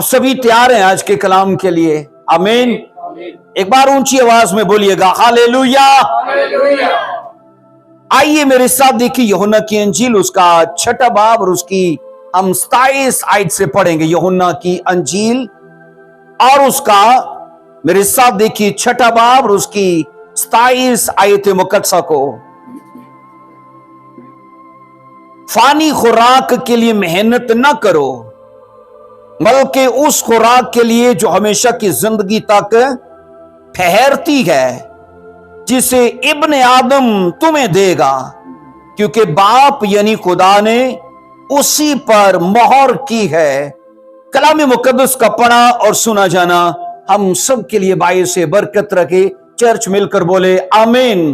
आप सभी तैयार हैं आज के कलाम के लिए? आमीन। एक बार ऊंची आवाज में बोलिएगा हालेलुया। आइए मेरे साथ देखिए यूहन्ना की अंजील, उसका 6 बाब और उसकी हम 27 आयत से पढ़ेंगे। यूहन्ना की अंजील और उसका मेरे साथ देखिए 6 बाब और उसकी 27 आयत मुकद्दसा को। फानी खुराक के लिए मेहनत न करो, बल्कि उस खुराक के लिए जो हमेशा की जिंदगी तक ठहरती है, जिसे इब्ने आदम तुम्हें देगा, क्योंकि बाप यानी खुदा ने उसी पर मोहर की है। कलाम मुकद्दस का पढ़ा और सुना जाना हम सब के लिए बायस बरकत रखे। चर्च मिलकर बोले आमीन।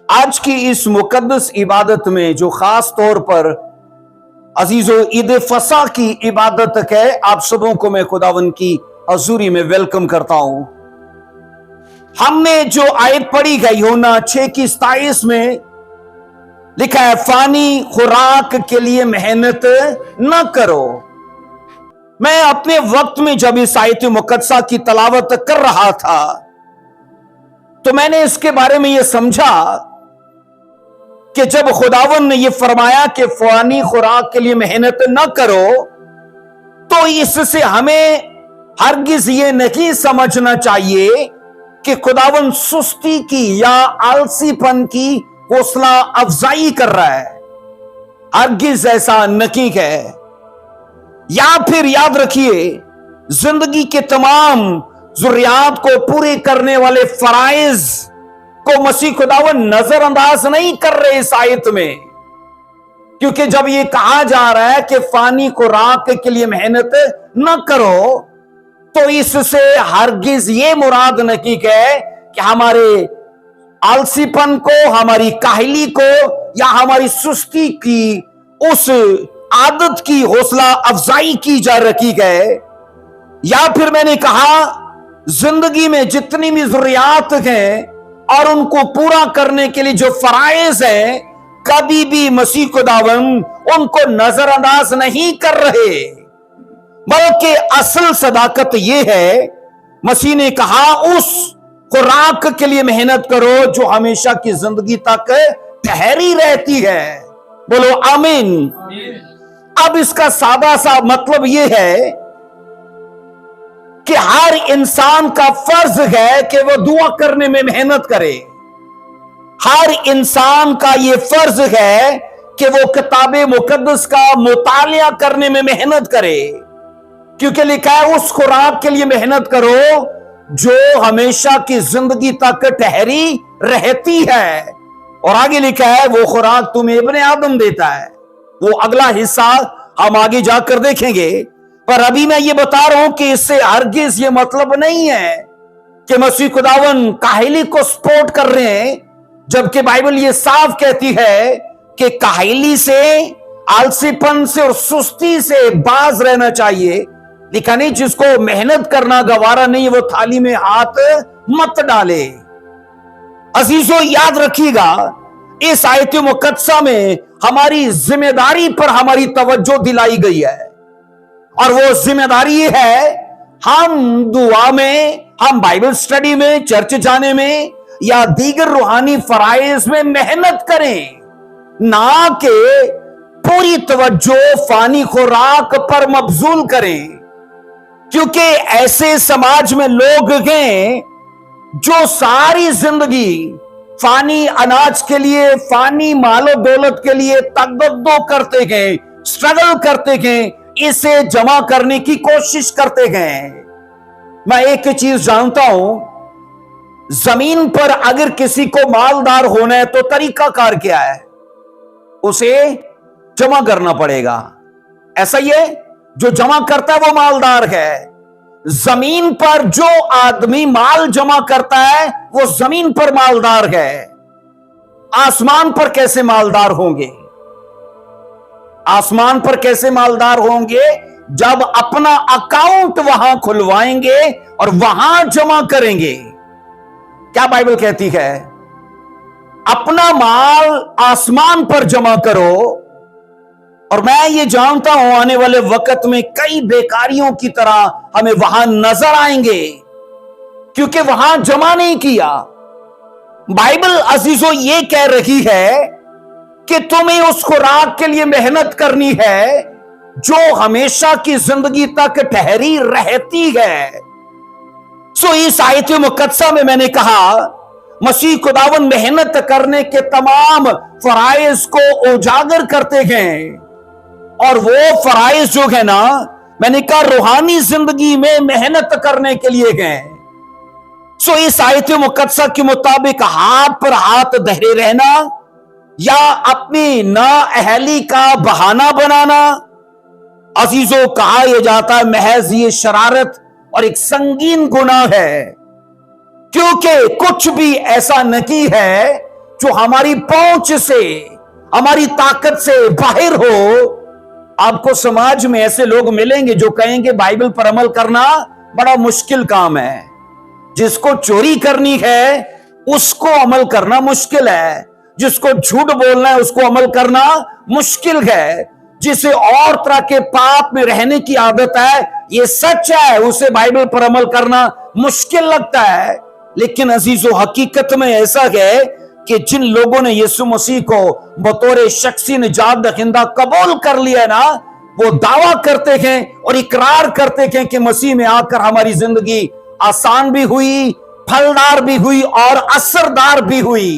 आज की इस मुकद्दस इबादत में जो खास तौर पर अजीजों ईद फसा की इबादत है, आप सबों को मैं खुदावन की हजूरी में वेलकम करता हूं। हमने जो आयत पढ़ी है यूहन्ना 6 की 27 में लिखा है, फानी खुराक के लिए मेहनत न करो। मैं अपने वक्त में जब इस आयत मुकद्दसा की तलावत कर रहा था तो मैंने इसके बारे में यह समझा कि जब खुदावन ने यह फरमाया कि फानी खुराक के लिए मेहनत न करो, तो इससे हमें हरगिज ये नहीं समझना चाहिए कि खुदावन सुस्ती की या आलसीपन की हौसला अफजाई कर रहा है। हरगिज ऐसा नहीं है। या फिर याद रखिए, जिंदगी के तमाम जरूरियात को पूरे करने वाले फराइज को मसीह खुदावन नजरअंदाज नहीं कर रहे इस आयत में, क्योंकि जब ये कहा जा रहा है कि फानी खुराक के लिए मेहनत न करो, तो इससे हरगिज ये मुराद नहीं है कि हमारे आलसीपन को, हमारी काहली को या हमारी सुस्ती की उस आदत की हौसला अफजाई की जा रही है। या फिर मैंने कहा, जिंदगी में जितनी भी जरूरियात हैं और उनको पूरा करने के लिए जो फराइज है, कभी भी मसीह खुदावन उनको नजरअंदाज नहीं कर रहे, बल्कि असल सदाकत यह है, मसीह ने कहा उस खुराक के लिए मेहनत करो जो हमेशा की जिंदगी तक ठहरी रहती है। बोलो आमीन। अब इसका सादा सा मतलब यह है कि हर इंसान का फर्ज है कि वह दुआ करने में मेहनत करे। हर इंसान का यह फर्ज है कि वो किताब मुकद्दस का मुतालिया करने में मेहनत करे, क्योंकि लिखा है उस खुराक के लिए मेहनत करो जो हमेशा की जिंदगी तक ठहरी रहती है। और आगे लिखा है वो खुराक तुम्हें इब्ने आदम देता है। वो अगला हिस्सा हम आगे जाकर देखेंगे, पर अभी मैं ये बता रहा हूं कि इससे हरगिज ये मतलब नहीं है कि मसीह खुदावन काहली को सपोर्ट कर रहे हैं, जबकि बाइबल ये साफ कहती है कि काहली से, आलसीपन से और सुस्ती से बाज रहना चाहिए। लिखा नहीं, जिसको मेहनत करना गवारा नहीं वो थाली में हाथ मत डाले। अजीजों याद रखिएगा, इस आयत मुकद्दसा में हमारी जिम्मेदारी पर हमारी तवज्जो दिलाई गई है, और वो जिम्मेदारी है हम दुआ में, हम बाइबल स्टडी में, चर्च जाने में या दीगर रूहानी फराइज में मेहनत करें, ना कि पूरी तवज्जो फानी खुराक पर मबजूल करें। क्योंकि ऐसे समाज में लोग हैं जो सारी जिंदगी फानी अनाज के लिए, फानी मालो दौलत के लिए तगदो करते गए, स्ट्रगल करते गए, इसे जमा करने की कोशिश करते गए। मैं एक चीज जानता हूं, जमीन पर अगर किसी को मालदार होना है तो तरीका कार क्या है? उसे जमा करना पड़ेगा। ऐसा ही है, जो जमा करता है वो मालदार है। जमीन पर जो आदमी माल जमा करता है वो जमीन पर मालदार है। आसमान पर कैसे मालदार होंगे? आसमान पर कैसे मालदार होंगे? जब अपना अकाउंट वहां खुलवाएंगे और वहां जमा करेंगे। क्या बाइबल कहती है? अपना माल आसमान पर जमा करो اور میں یہ جانتا ہوں آنے والے وقت میں کئی بیکاریوں کی طرح ہمیں وہاں نظر آئیں گے، کیونکہ وہاں جمع نہیں کیا۔ بائبل عزیزو یہ کہہ رہی ہے کہ تمہیں اس خوراک کے لیے محنت کرنی ہے جو ہمیشہ کی زندگی تک ٹھہری رہتی ہے۔ اس آیت مقدسہ میں نے کہا مسیح خداوند محنت کرنے کے تمام فرائض کو اجاگر کرتے ہیں، اور وہ فرائض جو ہے نا، میں نے کہا روحانی زندگی میں محنت کرنے کے لیے ہیں۔ اس آیت مقدسہ کے مطابق ہاتھ پر ہاتھ دھرے رہنا یا اپنی نااہلی کا بہانہ بنانا، عزیزو کہا یہ جاتا ہے محض یہ شرارت اور ایک سنگین گناہ ہے، کیونکہ کچھ بھی ایسا نہیں ہے جو ہماری پہنچ سے، ہماری طاقت سے باہر ہو۔ آپ کو سماج میں ایسے لوگ ملیں گے جو کہیں گے بائبل پر عمل کرنا بڑا مشکل کام ہے، جس کو چوری کرنی ہے اس کو عمل کرنا مشکل ہے، جس کو جھوٹ بولنا ہے اس کو عمل کرنا مشکل ہے، جسے اور طرح کے پاپ میں رہنے کی عادت ہے، یہ سچ ہے، اسے بائبل پر عمل کرنا مشکل لگتا ہے۔ لیکن عزیزو حقیقت میں ایسا ہے کہ جن لوگوں نے یسوع مسیح کو بطور شخصی نجات دہندہ قبول کر لیا ہے نا، وہ دعویٰ کرتے ہیں اور اقرار کرتے ہیں کہ مسیح میں آ کر ہماری زندگی آسان بھی ہوئی، پھلدار بھی ہوئی اور اثردار بھی ہوئی۔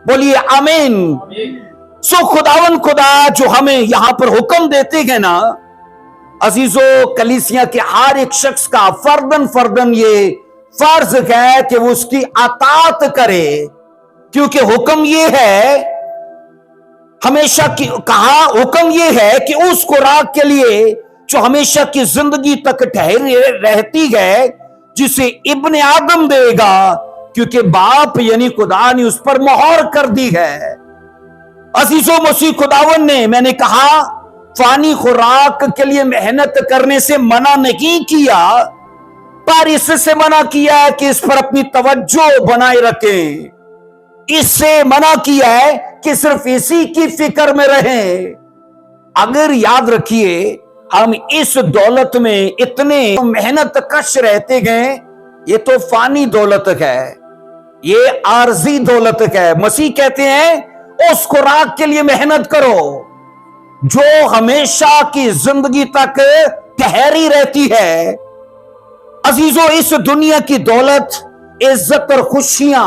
بولیے آمین۔ خداوند خدا جو ہمیں یہاں پر حکم دیتے ہیں نا عزیزو، کلیسیا کے ہر ایک شخص کا فردن یہ فرض ہے کہ وہ اس کی اطاعت کرے، کیونکہ حکم یہ ہے ہمیشہ کی کہا حکم یہ ہے کہ اس خوراک کے لیے جو ہمیشہ کی زندگی تک ٹھہری رہتی ہے، جسے ابن آدم دے گا، کیونکہ باپ یعنی خدا نے اس پر مہر کر دی ہے۔ عزیزو مسیح خداون نے، میں نے کہا، فانی خوراک کے لیے محنت کرنے سے منع نہیں کیا، پر اس سے منع کیا ہے کہ اس پر اپنی توجہ بنائے رکھیں، اس سے منع کیا ہے کہ صرف اسی کی فکر میں رہیں۔ اگر یاد رکھیے ہم اس دولت میں اتنے محنت کش رہتے گئے، یہ تو فانی دولت ہے، یہ عارضی دولت ہے۔ مسیح کہتے ہیں اس خوراک کے لیے محنت کرو جو ہمیشہ کی زندگی تک ٹھہری رہتی ہے۔ عزیزو اس دنیا کی دولت، عزت اور خوشیاں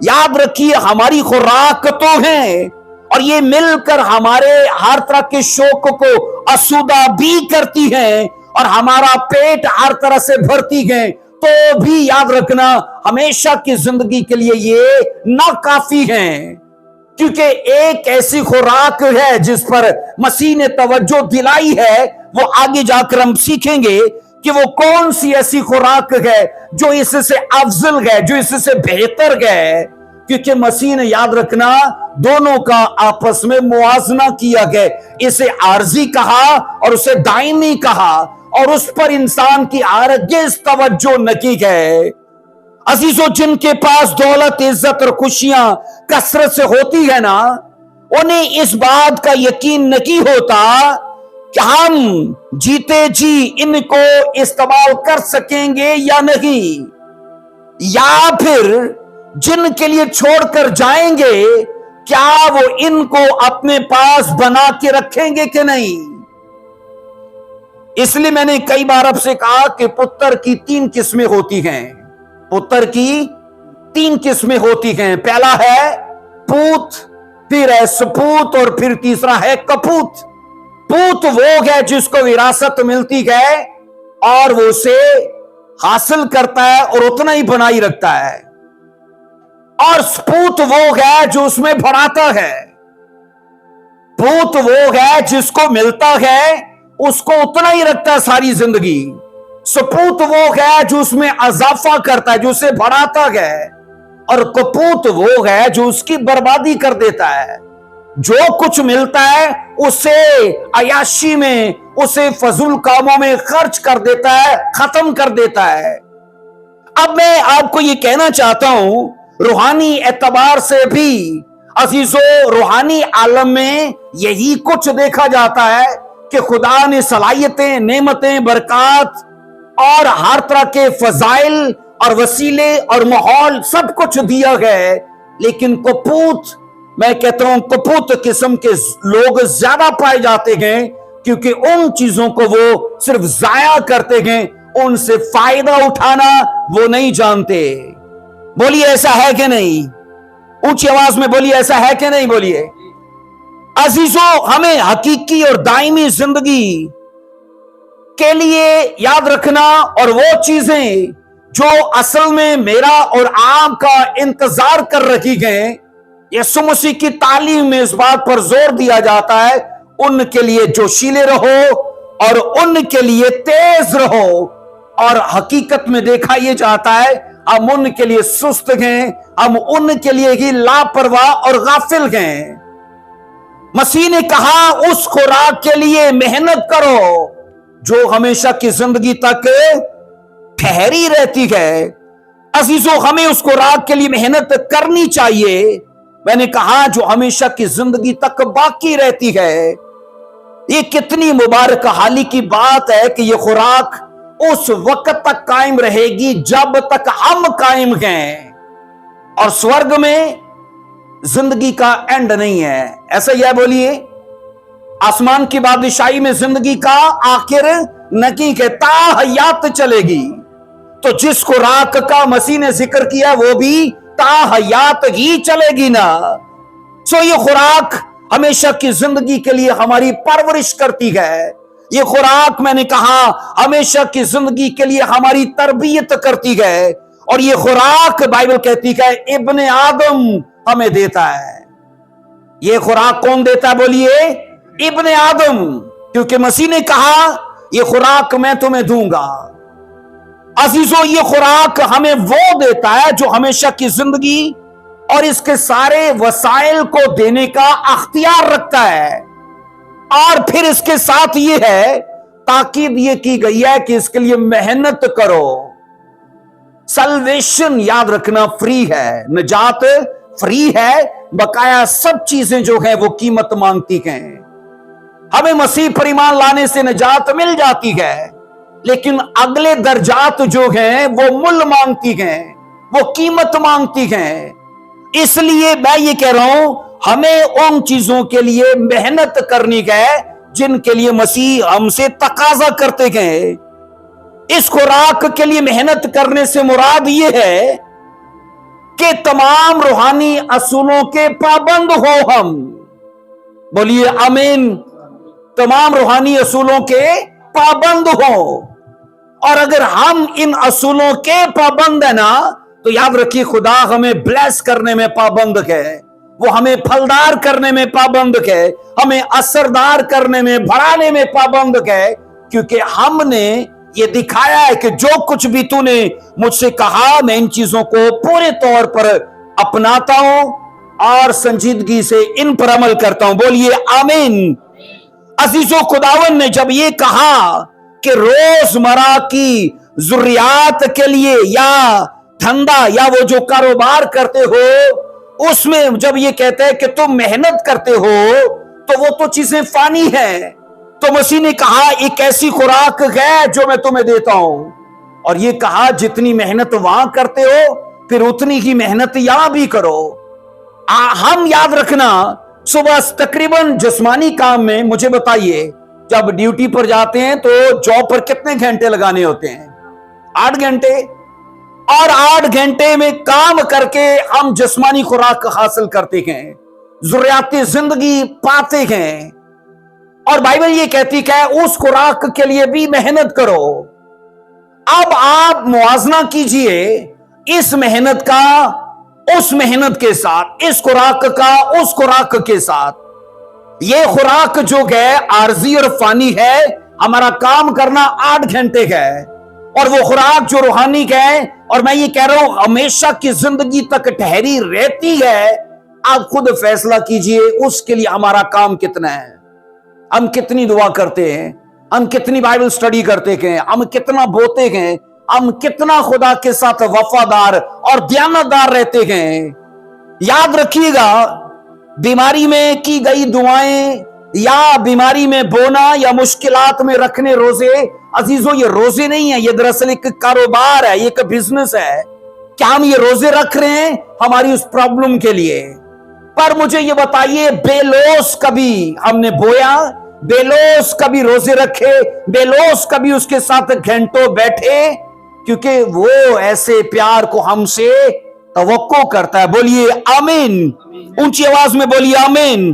یاد رکھیے ہماری خوراک تو ہیں، اور یہ مل کر ہمارے ہر طرح کے شوق کو آسودہ بھی کرتی ہیں اور ہمارا پیٹ ہر طرح سے بھرتی ہیں، تو بھی یاد رکھنا ہمیشہ کی زندگی کے لیے یہ ناکافی ہیں، کیونکہ ایک ایسی خوراک ہے جس پر مسیح نے توجہ دلائی ہے۔ وہ آگے جا کر ہم سیکھیں گے کہ وہ کون سی ایسی خوراک ہے جو اس سے افضل ہے، جو اس سے بہتر ہے، کیونکہ مسیح نے یاد رکھنا دونوں کا آپس میں موازنہ کیا گیا، اسے عارضی کہا اور اسے دائمی کہا، اور اس پر انسان کی ہرگز توجہ نہیں ہے۔ عزیزو جن کے پاس دولت، عزت اور خوشیاں کثرت سے ہوتی ہے نا، انہیں اس بات کا یقین نہیں ہوتا کہ ہم جیتے جی ان کو استعمال کر سکیں گے یا نہیں، یا پھر جن کے لیے چھوڑ کر جائیں گے کیا وہ ان کو اپنے پاس بنا کے رکھیں گے کہ نہیں۔ اس لیے میں نے کئی بار آپ سے کہا کہ پتر کی 3 قسمیں ہوتی ہیں، پتر کی 3 قسمیں ہوتی ہیں۔ پہلا ہے پوت، پھر ہے سپوت، اور پھر تیسرا ہے کپوت۔ پوت وہ ہے جس کو وراثت ملتی ہے اور وہ اسے حاصل کرتا ہے اور اتنا ہی بنائی رکھتا ہے، اور سپوت وہ ہے جو اس میں بڑھاتا ہے۔ پوت وہ ہے جس کو ملتا ہے اس کو اتنا ہی رکھتا ہے ساری زندگی۔ سپوت وہ ہے جو اس میں اضافہ کرتا ہے، جو اسے بڑھاتا ہے، اور کپوت وہ ہے جو اس کی بربادی کر دیتا ہے، جو کچھ ملتا ہے اسے عیاشی میں، اسے فضول کاموں میں خرچ کر دیتا ہے، ختم کر دیتا ہے۔ اب میں آپ کو یہ کہنا چاہتا ہوں روحانی اعتبار سے بھی عزیزو، روحانی عالم میں यही कुछ देखा जाता है कि खुदा ने सलाहियतें, नेमतें, बरकत और हर तरह के फजाइल और वसीले और माहौल सब कुछ दिया गया है, लेकिन कपूत, मैं कहता हूं कपूत किस्म के लोग ज्यादा पाए जाते हैं, क्योंकि उन चीजों को वो सिर्फ जाया करते हैं, उनसे फायदा उठाना वो नहीं जानते। बोलिए ऐसा है कि नहीं? ऊंची आवाज में बोलिए ऐसा है कि नहीं? बोलिए। अजीजों, हमें हकीकी और दायमी जिंदगी के लिए याद रखना, और वो चीजें जो असल में मेरा और आपका इंतजार कर रही हैं, यीशु मसीह की तालीम में इस बात पर जोर दिया जाता है, उनके लिए जोशीले रहो और उनके लिए तेज रहो। और हकीकत में देखा यह जाता है हम उनके लिए सुस्त हैं, हम उनके लिए ही लापरवाह और गाफिल हैं। मसीह ने कहा उस खुराक के लिए मेहनत करो जो हमेशा की जिंदगी तक ठहरी रहती है। अजीजों, हमें उस खुराक के लिए मेहनत करनी चाहिए, मैंने कहा जो हमेशा की जिंदगी तक बाकी रहती है। ये कितनी मुबारक हाली की बात है कि ये खुराक उस वक्त तक कायम रहेगी जब तक हम कायम हैं, और स्वर्ग में जिंदगी का एंड नहीं है। ऐसा यह बोलिए, आसमान की बादशाही में जिंदगी का आखिर नहीं है, ताहयात चलेगी। तो जिस खुराक का मसीह ने जिक्र किया वो भी ताहयात ही चलेगी ना। सो ये खुराक हमेशा की जिंदगी के लिए हमारी परवरिश करती है। ये खुराक, मैंने कहा, हमेशा की जिंदगी के लिए हमारी तरबियत करती है। और ये खुराक बाइबल कहती है इब्ने आदम हमें देता है। ये खुराक कौन देता है? बोलिए, इब्ने आदम, क्योंकि मसीह ने कहा ये खुराक मैं तुम्हें दूंगा। अजीजों, ये खुराक हमें वो देता है जो हमेशा की जिंदगी और इसके सारे वसाइल को देने का अख्तियार रखता है। और फिर इसके साथ ये है, ताकीद ये की गई है कि इसके लिए मेहनत करो। सल्वेशन, याद रखना, फ्री है, निजात फ्री है, बकाया सब चीजें जो है वो कीमत मांगती हैं। हमें मसीह पर ईमान लाने से निजात मिल जाती है, लेकिन अगले दर्जात जो हैं वो मुल मांगती हैं, वो कीमत मांगती हैं। इसलिए मैं ये कह रहा हूं हमें उन चीजों के लिए मेहनत करनी है जिनके लिए मसीह हमसे तकाजा करते हैं। इस खुराक के लिए मेहनत करने से मुराद ये है कि तमाम रूहानी असूलों के पाबंद हो हम। बोलिए आमीन। तमाम रूहानी असूलों के पाबंद हो, और अगर हम इन असूलों के पाबंद है ना, तो याद रखिए खुदा हमें ब्लेस करने में पाबंद है, वो हमें फलदार करने में पाबंद है, हमें असरदार करने में, बढ़ाने में पाबंद है, क्योंकि हमने ये दिखाया है कि जो कुछ भी तूने मुझसे कहा मैं इन चीजों को पूरे तौर पर अपनाता हूं और संजीदगी से इन पर अमल करता हूं। बोलिए आमीन। अजीजों, खुदावन ने जब ये कहा कि रोजमर्रा की जरूरियात के लिए या धंधा या वो जो कारोबार करते हो उसमें जब ये कहते हैं कि तुम मेहनत करते हो, तो वो तो चीजें फानी है। तो मसीह ने कहा एक ऐसी खुराक है जो मैं तुम्हें देता हूं, और ये कहा जितनी मेहनत वहां करते हो फिर उतनी ही मेहनत यहां भी करो। हम याद रखना, सुबह तकरीबन जिस्मानी काम में, मुझे बताइए, जब ड्यूटी पर जाते हैं तो जॉब पर कितने घंटे लगाने होते हैं? 8 घंटे। और 8 घंटे में काम करके हम जिस्मानी खुराक हासिल करते हैं, जरूरियाती जिंदगी पाते हैं। और बाइबल ये कहती है उस खुराक के लिए भी मेहनत करो। अब आप मुआवजा कीजिए इस मेहनत का उस मेहनत के साथ, इस खुराक का उस खुराक के साथ। ये खुराक जो है आरजी और फानी है, हमारा काम करना 8 घंटे का है, और वो खुराक जो रूहानी है, और मैं ये कह रहा हूं हमेशा की जिंदगी तक ठहरी रहती है। आप खुद फैसला कीजिए उसके लिए हमारा काम कितना है। हम कितनी दुआ करते हैं, हम कितनी बाइबल स्टडी करते हैं, हम कितना बोते हैं, हम कितना खुदा के साथ वफादार और दयानतदार रहते हैं। याद रखिएगा बीमारी में की गई दुआएं या बीमारी में बोना या मुश्किलात में रखने रोजे, अजीजों ये रोजे नहीं है, ये दरअसल एक कारोबार है, ये एक बिजनेस है। क्या हम ये रोजे रख रहे हैं हमारी उस प्रॉब्लम के लिए? पर मुझे ये बताइए, बेलोस कभी हमने बोया, बेलोस कभी रोजे रखे, बेलोस कभी उसके साथ घंटों बैठे, क्योंकि वो ऐसे प्यार को हमसे तवक्को करता है। बोलिए आमीन, ऊंची आवाज में बोलिए आमीन।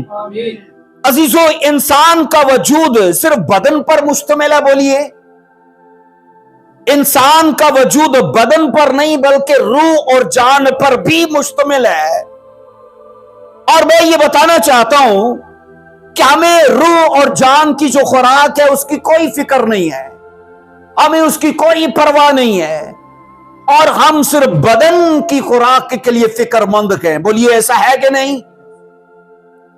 अजीजों, इंसान का वजूद सिर्फ बदन पर मुश्तमिल है। बोलिए, इंसान का वजूद बदन पर नहीं बल्कि रूह और जान पर भी मुश्तमिल है। और मैं ये बताना चाहता हूं कि हमें रूह और जान की जो खुराक है उसकी कोई फिक्र नहीं है, हमें उसकी कोई परवाह नहीं है, और हम सिर्फ बदन की खुराक के लिए फिक्रमंद हैं। बोलिए ऐसा है कि नहीं?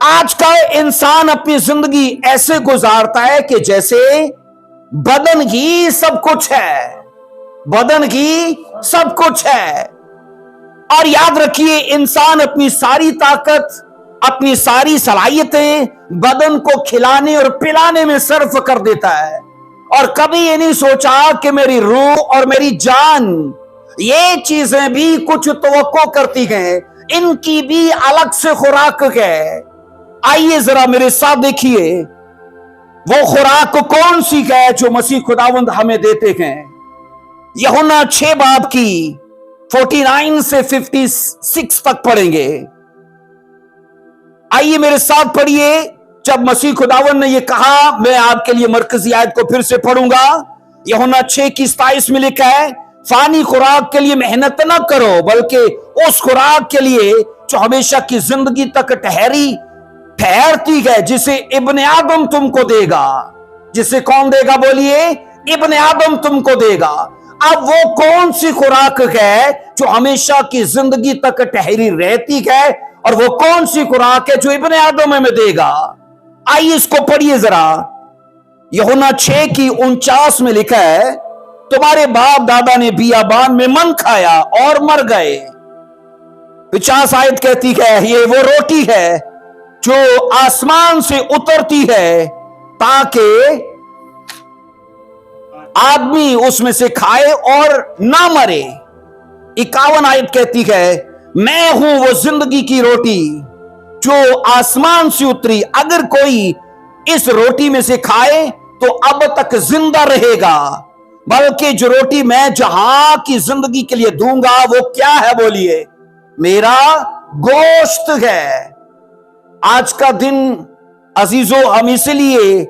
आज का इंसान अपनी जिंदगी ऐसे गुजारता है कि जैसे बदन ही सब कुछ है, बदन ही सब कुछ है। और याद रखिए, इंसान अपनी सारी ताकत, अपनी सारी सलाहियतें बदन को खिलाने और पिलाने में सर्फ कर देता है, और कभी ये नहीं सोचा कि मेरी रूह और मेरी जान ये चीजें भी कुछ तवक्को करती हैं, इनकी भी अलग से खुराक है। आइए जरा मेरे साथ देखिए, वो खुराक कौन सी है जो मसीह खुदावंद हमें देते हैं। यूहन्ना 6 बाब की 49 से 56 तक पढ़ेंगे। आइए मेरे साथ पढ़िए। जब मसीह खुदावंद ने यह कहा, मैं आपके लिए मरकजी आयत को फिर से पढ़ूंगा। यूहन्ना 6 की 27 में लिखा है, फानी खुराक के लिए मेहनत न करो बल्कि उस खुराक के लिए जो हमेशा की जिंदगी तक ठहरती है, जिसे इब्ने आदम तुमको देगा। जिसे कौन देगा? बोलिए, इब्ने आदम तुमको देगा। अब वो कौन सी खुराक है जो हमेशा की जिंदगी तक ठहरी रहती है, और वो कौन सी खुराक है जो इब्ने आदम में देगा? आइए इसको पढ़िए जरा। यूहन्ना 6 की 49 में लिखा है, तुम्हारे बाप दादा ने बियाबान में मन खाया और मर गए। 50 आयत कहती है, ये वो रोटी है जो आसमान से उतरती है ताकि आदमी उसमें से खाए और ना मरे। 51 आयत कहती है, मैं हूं वो जिंदगी की रोटी जो आसमान से उतरी, अगर कोई इस रोटी में से खाए तो अब तक जिंदा रहेगा, बल्कि जो रोटी मैं जहां की जिंदगी के लिए दूंगा वो क्या है? बोलिए, मेरा गोश्त है। आज का दिन अजीजों हम इसलिए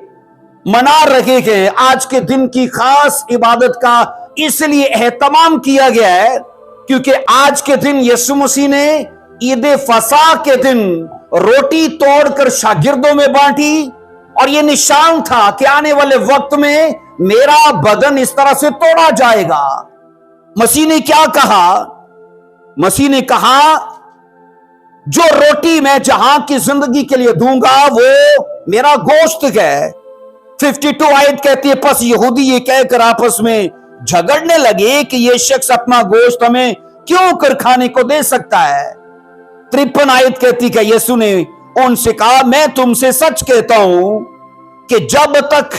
मना रहे हैं, आज के दिन की खास इबादत का इसलिए एहतमाम किया गया है क्योंकि आज के दिन यीशु मसीह ने ईद फसा के दिन रोटी तोड़कर शागिर्दों में बांटी, और यह निशान था कि आने वाले वक्त में मेरा बदन इस तरह से तोड़ा जाएगा। मसीह ने क्या कहा? मसीह ने कहा, जो रोटी मैं जहां की जिंदगी के लिए दूंगा वो मेरा गोश्त है। 52 आयत कहती है, बस यहूदी ये कहकर आपस में झगड़ने लगे कि ये शख्स अपना गोश्त हमें क्यों कर खाने को दे सकता है। 53 आयत कहती है, यीशु ने उनसे कहा, मैं तुमसे सच कहता हूं कि जब तक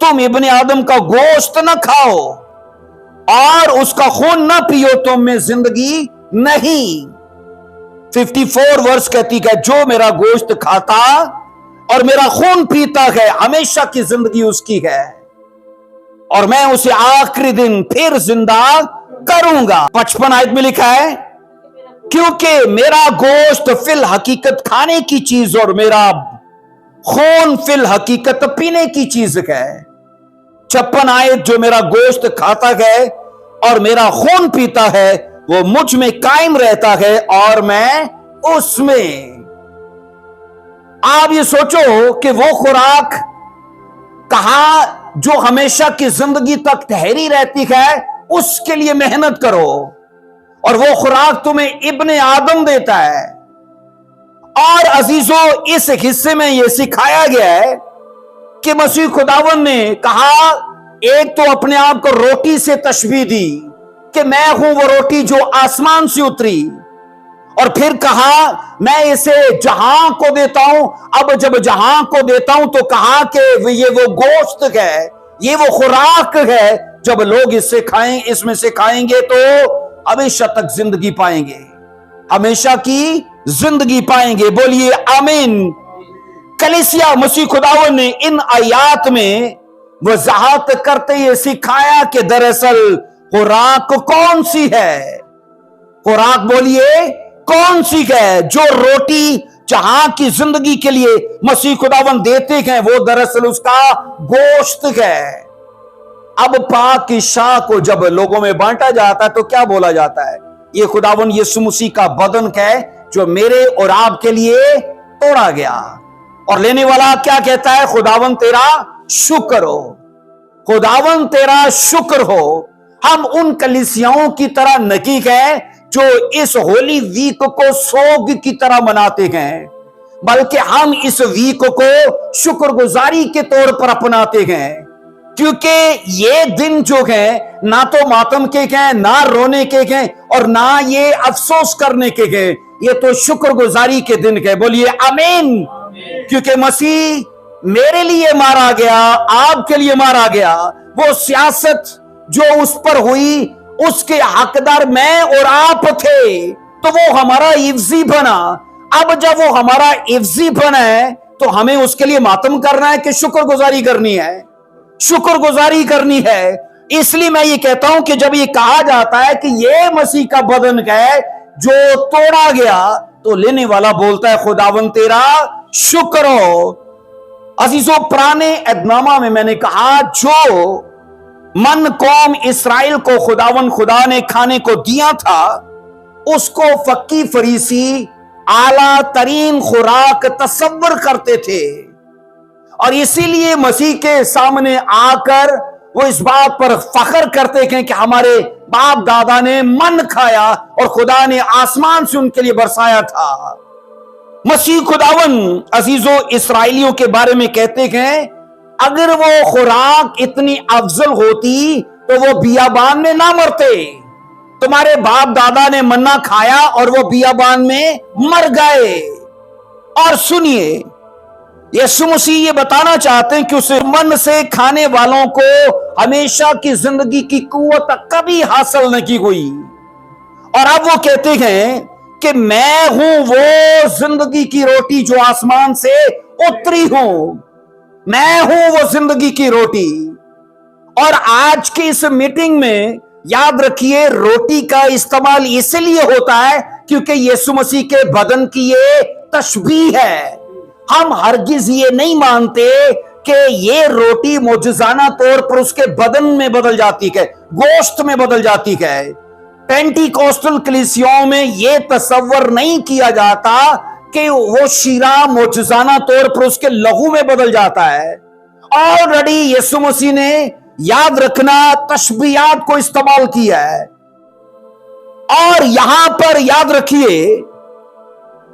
तुम इब्ने आदम का गोश्त न खाओ और उसका खून न पियो तुम में जिंदगी नहीं। 54 वर्ष कहती है, जो मेरा गोश्त खाता और मेरा खून पीता है हमेशा की जिंदगी उसकी है, और मैं उसे आखिरी दिन फिर जिंदा करूंगा। 55 आयत में लिखा है, क्योंकि मेरा गोश्त फिल हकीकत खाने की चीज और मेरा खून फिल हकीकत पीने की चीज है। 56 आयत, जो मेरा गोश्त खाता है और मेरा खून पीता है वो मुझ में कायम रहता है और मैं उसमें। आप ये सोचो कि वो खुराक कहा जो हमेशा की जिंदगी तक ठहरी रहती है, उसके लिए मेहनत करो, और वो खुराक तुम्हें इब्ने आदम देता है। और अजीजों, इस हिस्से में यह सिखाया गया है कि मसीह खुदावन ने कहा, एक तो अपने आप को रोटी से तशबीह दी कि मैं हूं वो रोटी जो आसमान से उतरी, اور پھر کہا میں اسے جہاں کو دیتا ہوں. اب جب جہاں کو دیتا ہوں تو کہا کہ یہ وہ گوشت ہے، یہ وہ خوراک ہے، جب لوگ اس میں سے کھائیں گے تو ہمیشہ تک زندگی پائیں گے، ہمیشہ کی زندگی پائیں گے. بولیے آمین. کلیسیا مسیح خداوند نے ان آیات میں وضاحت کرتے یہ سکھایا کہ دراصل خوراک کون سی ہے. خوراک بولیے کون سی ہے؟ جو روٹی جہاں کی زندگی کے لیے مسیح خداوند دیتے ہیں وہ دراصل اس کا گوشت ہے. اب پاک کی شاہ کو جب لوگوں میں بانٹا جاتا ہے تو کیا بولا جاتا ہے؟ یہ خداوند یسوع مسیح کا بدن ہے جو میرے اور آپ کے لیے توڑا گیا. اور لینے والا کیا کہتا ہے؟ خداوند تیرا شکر ہو، خداوند تیرا شکر ہو. ہم ان کلیسیاؤں کی طرح نہیں ہیں جو اس ہولی ویک کو سوگ کی طرح مناتے ہیں، بلکہ ہم اس ویک کو شکر گزاری کے طور پر اپناتے ہیں. کیونکہ یہ دن جو ہیں نہ تو ماتم کے ہیں، نہ رونے کے ہیں، اور نہ یہ افسوس کرنے کے ہیں، یہ تو شکر گزاری کے دن ہے. بولیے آمین. کیونکہ مسیح میرے لیے مارا گیا، آپ کے لیے مارا گیا. وہ سیاست جو اس پر ہوئی اس کے حقدار میں اور آپ تھے، تو وہ ہمارا عوضی بنا. اب جب وہ ہمارا عوضی بنا ہے تو ہمیں اس کے لیے ماتم کرنا ہے کہ شکر گزاری کرنی ہے؟ شکر گزاری کرنی ہے. اس لیے میں یہ کہتا ہوں کہ جب یہ کہا جاتا ہے کہ یہ مسیح کا بدن ہے جو توڑا گیا، تو لینے والا بولتا ہے خداوند تیرا شکر ہو. عزیزو، پرانے عہد میں نے کہا جو من قوم اسرائیل کو خداوند خدا نے کھانے کو دیا تھا اس کو فقی فریسی اعلیٰ ترین خوراک تصور کرتے تھے، اور اسی لیے مسیح کے سامنے آ کر وہ اس بات پر فخر کرتے ہیں کہ ہمارے باپ دادا نے من کھایا اور خدا نے آسمان سے ان کے لیے برسایا تھا. مسیح خداوند عزیزو اسرائیلیوں کے بارے میں کہتے ہیں اگر وہ خوراک اتنی افضل ہوتی تو وہ بیابان میں نہ مرتے. تمہارے باپ دادا نے منا کھایا اور وہ بیابان میں مر گئے. اور سنیے، یسوع مسیح یہ بتانا چاہتے ہیں کہ اس من سے کھانے والوں کو ہمیشہ کی زندگی کی قوت کبھی حاصل نہیں ہوئی. اور اب وہ کہتے ہیں کہ میں ہوں وہ زندگی کی روٹی جو آسمان سے اتری ہوں، میں ہوں وہ زندگی کی روٹی. اور آج کی اس میٹنگ میں یاد رکھیے روٹی کا استعمال اس لیے ہوتا ہے کیونکہ یسوع مسیح کے بدن کی یہ تشبیہ ہے. ہم ہرگز یہ نہیں مانتے کہ یہ روٹی معجزانہ طور پر اس کے بدن میں بدل جاتی ہے، گوشت میں بدل جاتی ہے. پینٹی کوسٹل کلیسیوں میں یہ تصور نہیں کیا جاتا کہ وہ شیرہ معجزانہ طور پر اس کے لہو میں بدل جاتا ہے. آلریڈی یسوع مسیح نے یاد رکھنا تشبیہات کو استعمال کیا ہے. اور یہاں پر یاد رکھیے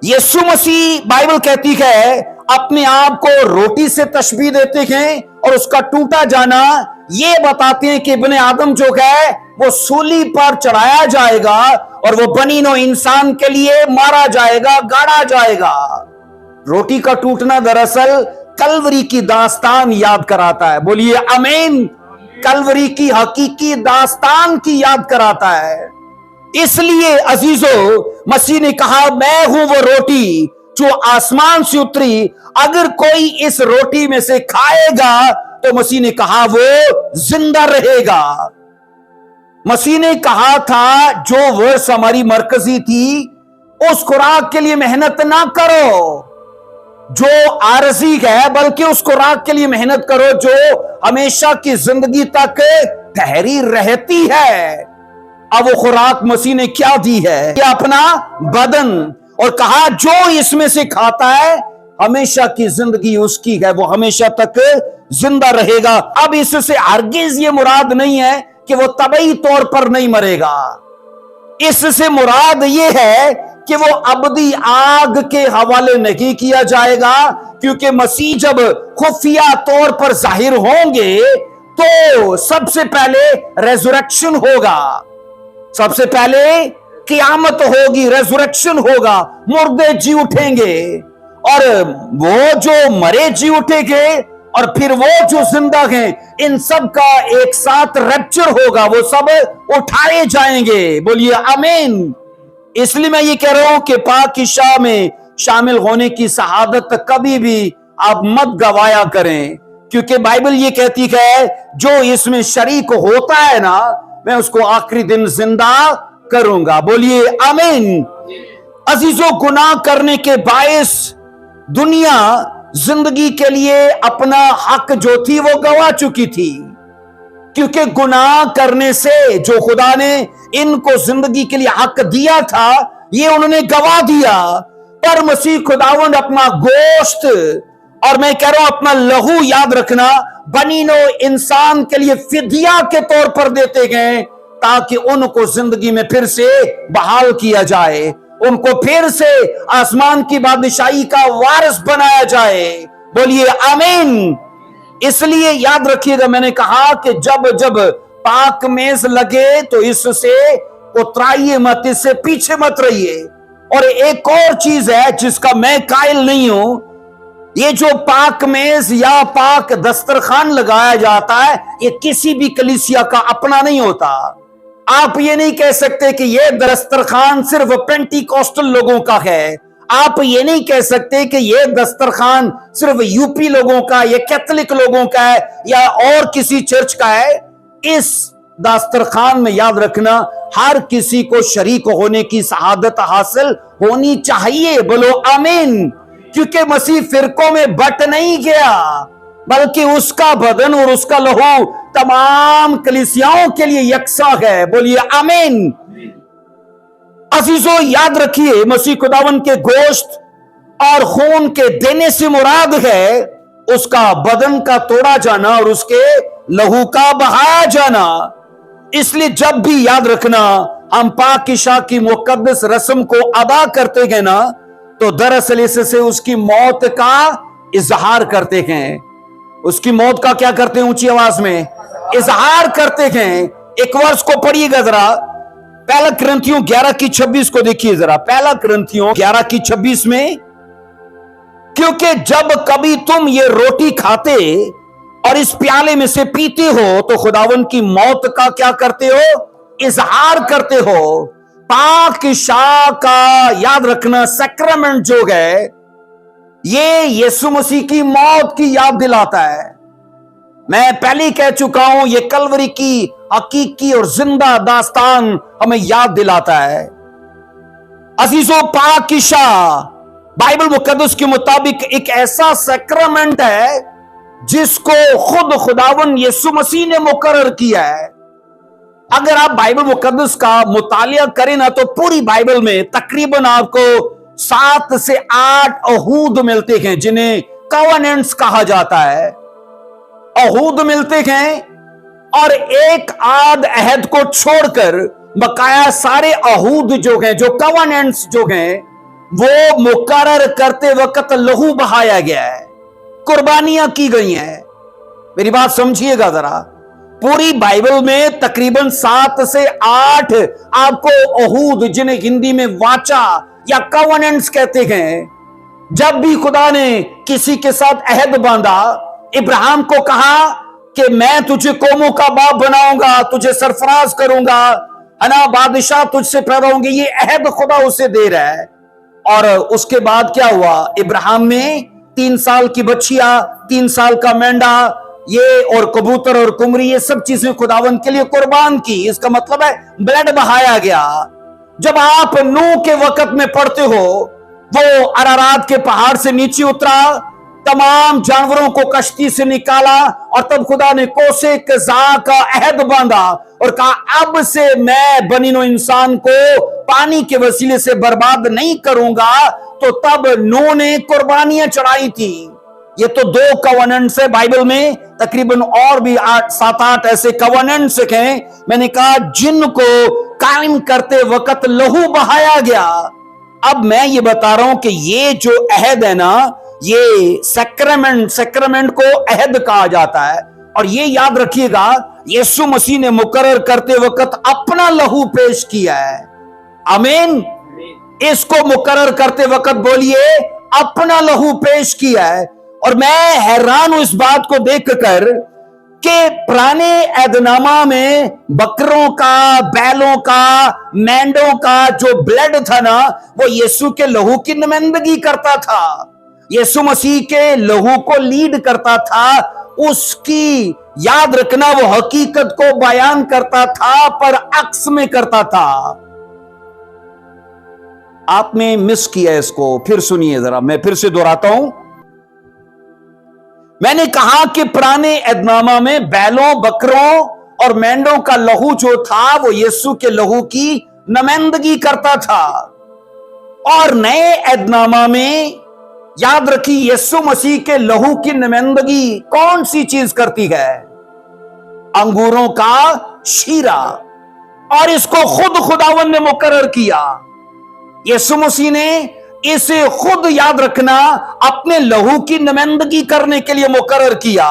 یسوع مسیح بائبل کہتی ہے اپنے آپ کو روٹی سے تشبیہ دیتے ہیں اور اس کا ٹوٹا جانا یہ بتاتے ہیں کہ ابن آدم جو ہے وہ سولی پر چڑھایا جائے گا اور وہ بنی نوع انسان کے لیے مارا جائے گا، گاڑا جائے گا. روٹی کا ٹوٹنا دراصل کلوری کی داستان یاد کراتا ہے. بولیے آمین. کلوری کی حقیقی داستان کی یاد کراتا ہے. اس لیے عزیزو مسیح نے کہا میں ہوں وہ روٹی جو آسمان سے اتری، اگر کوئی اس روٹی میں سے کھائے گا تو مسیح نے کہا وہ زندہ رہے گا. مسیح نے کہا تھا جو ورس ہماری مرکزی تھی اس خوراک کے لیے محنت نہ کرو جو عارضی ہے، بلکہ اس خوراک کے لیے محنت کرو جو ہمیشہ کی زندگی تک ٹھہری رہتی ہے. اب وہ خوراک مسیح نے کیا دی ہے؟ کہ اپنا بدن، اور کہا جو اس میں سے کھاتا ہے ہمیشہ کی زندگی اس کی ہے، وہ ہمیشہ تک زندہ رہے گا. اب اس سے ہرگز یہ مراد نہیں ہے کہ وہ طبعی طور پر نہیں مرے گا. اس سے مراد یہ ہے کہ وہ ابدی آگ کے حوالے نہیں کیا جائے گا، کیونکہ مسیح جب خفیہ طور پر ظاہر ہوں گے تو سب سے پہلے ریزریکشن ہوگا، سب سے پہلے क़यामत होगी, रेज़रेक्शन होगा, मुर्दे जी उठेंगे, और वो जो मरे जी उठेंगे, और फिर वो जो जिंदा हैं इन सब का एक साथ रैप्चर होगा, वो सब उठाए जाएंगे। बोलिए आमीन। इसलिए मैं ये कह रहा हूं कि पाक की शाह में शामिल होने की शहादत कभी भी आप मत गवाया करें, क्योंकि बाइबल ये कहती है जो इसमें शरीक होता है ना, मैं उसको आखिरी दिन जिंदा करूंगा। बोलिए आमीन। अजीजों, गुनाह करने के बायस दुनिया जिंदगी के लिए अपना हक जो थी वो गवा चुकी थी, क्योंकि गुनाह करने से जो खुदा ने इनको जिंदगी के लिए हक दिया था ये उन्होंने गवा दिया। पर मसीह खुदावंद अपना गोश्त, और मैं कह रहा हूं अपना लहू, याद रखना, बनी नो इंसान के लिए फिदिया के तौर पर देते गए, ताकि उनको जिंदगी में फिर से बहाल किया जाए, उनको फिर से आसमान की बादशाही का वारिस बनाया जाए। बोलिए आमीन। इसलिए याद रखिएगा, मैंने कहा कि जब जब पाक मेज लगे तो इससे उतराइए मत, इससे पीछे मत रहिए। और एक और चीज है जिसका मैं कायल नहीं हूं, ये जो पाक मेज या पाक दस्तरखान लगाया जाता है ये किसी भी कलीसिया का अपना नहीं होता। आप ये नहीं कह सकते कि ये दस्तरखान सिर्फ पेंटिकॉस्टल लोगों का है, आप ये नहीं कह सकते कि ये दस्तरखान सिर्फ यूपी लोगों का, ये कैथोलिक लोगों का है या और किसी चर्च का है। इस दस्तरखान में याद रखना हर किसी को शरीक होने की शहादत हासिल होनी चाहिए। बोलो आमीन। क्योंकि मसीह फिरकों में बट नहीं गया, बल्कि उसका बदन और उसका लहू तमाम कलीसियाओं के लिए यकसा है। बोलिए आमीन। अजीजों, याद रखिए, मसीह खुदावन के गोश्त और खून के देने से मुराद है उसका बदन का तोड़ा जाना और उसके लहू का बहाया जाना। इसलिए जब भी याद रखना हम पाक की शाह की मुकद्दस रस्म को अदा करते हैं ना, तो दरअसल इससे उसकी मौत का इजहार करते हैं। उसकी मौत का क्या करते हैं? ऊंची आवाज में इजहार करते हैं। एक वर्ष को पढ़िएगा जरा, पहला कुरिन्थियों 11 की 26 को देखिए जरा। पहला कुरिन्थियों 11 की 26 में, क्योंकि जब कभी तुम ये रोटी खाते और इस प्याले में से पीते हो तो खुदावन की मौत का क्या करते हो? इजहार करते हो। पाक शाह का याद रखना सैक्रामेंट जो है ये यीशु मसीह की मौत की याद दिलाता है। मैं पहले ही कह चुका हूं, ये कलवरी की हकीकी और जिंदा दास्तान हमें याद दिलाता है। अजीजों, पाक की शाह बाइबल मुकद्दस के मुताबिक एक ऐसा सैक्रामेंट है जिसको खुद खुदावन यीशु मसीह ने मुकर्रर किया है। अगर आप बाइबल मुकद्दस का मुतालिया करें ना, तो पूरी बाइबल में तकरीबन आपको 7 से 8 अहूद मिलते हैं जिन्हें कवनेंट्स कहा जाता है। अहूद मिलते हैं और एक आध अहद को छोड़कर बकाया सारे अहूद जो हैं, जो कवनेंट्स जो हैं, वो मुकर्रर करते वक्त लहू बहाया गया है, कुर्बानियां की गई हैं। मेरी बात समझिएगा जरा। पूरी बाइबल में तकरीबन 7 से 8 आपको अहूद, जिन्हें हिंदी में वाचा या कवनेंट्स कहते हैं, जब भी खुदा ने किसी के साथ अहद बांधा, इब्राहिम को कहा कि मैं तुझे कौमों का बाप बनाऊंगा, तुझे सरफराज करूंगा, है ना, बादशाह तुझसे पैदा होंगे, ये अहद खुदा उसे दे रहा है। और उसके बाद क्या हुआ? इब्राहिम ने 3 साल की बच्चियां, 3 साल का मेंढा, ये और कबूतर और कुमरी, ये सब चीजें खुदावन के लिए कुर्बान की। इसका मतलब है ब्लड बहाया गया। जब आप नूह के वक्त में पढ़ते हो, वो अरारात के पहाड़ से नीचे उतरा, तमाम जानवरों को कश्ती से निकाला और तब खुदा ने कोसे कज़ा का अहद बांधा और कहा अब से मैं बनीनो इंसान को पानी के वसीले से बर्बाद नहीं करूंगा। तो तब नूह ने कुर्बानियां चढ़ाई थी। ये तो 2 कवनेंट्स है बाइबल में, तकरीबन और भी 7-8 ऐसे कवनेंट्स हैं, मैंने कहा, जिनको कायम करते वक्त लहू बहाया गया। अब मैं ये बता रहा हूं कि ये जो अहद है ना, ये सैक्रामेंट को अहद कहा जाता है। और ये याद रखिएगा, यीशु मसीह ने मुकर्रर करते वक्त अपना लहू पेश किया है। आमीन। इसको मुकर्रर करते वक्त बोलिए अपना लहू पेश किया है। और मैं हैरान हूं इस बात को देखकर कि पुराने ऐदनामा में बकरों का, बैलों का, मेंढों का जो ब्लड था ना, वो यीशु के लहू की नुमाइंदगी करता था, यीशु मसीह के लहू को लीड करता था, उसकी याद रखना वो हकीकत को बयान करता था पर अक्स में करता था। आपने मिस किया इसको, फिर सुनिए जरा, मैं फिर से दोहराता हूं। मैंने कहा कि पुराने ऐदनामा में बैलों, बकरों और मेंढों का लहू जो था वो यीशु के लहू की नुमाइंदगी करता था। और नए ऐदनामा में याद रखिए यीशु मसीह के लहू की नुमाइंदगी कौन सी चीज करती है? अंगूरों का शीरा। और इसको खुद खुदावन ने मुकर्रर किया। यीशु मसीह ने इसे खुद याद रखना अपने लहू की नुमाइंदगी करने के लिए मुकर्रर किया।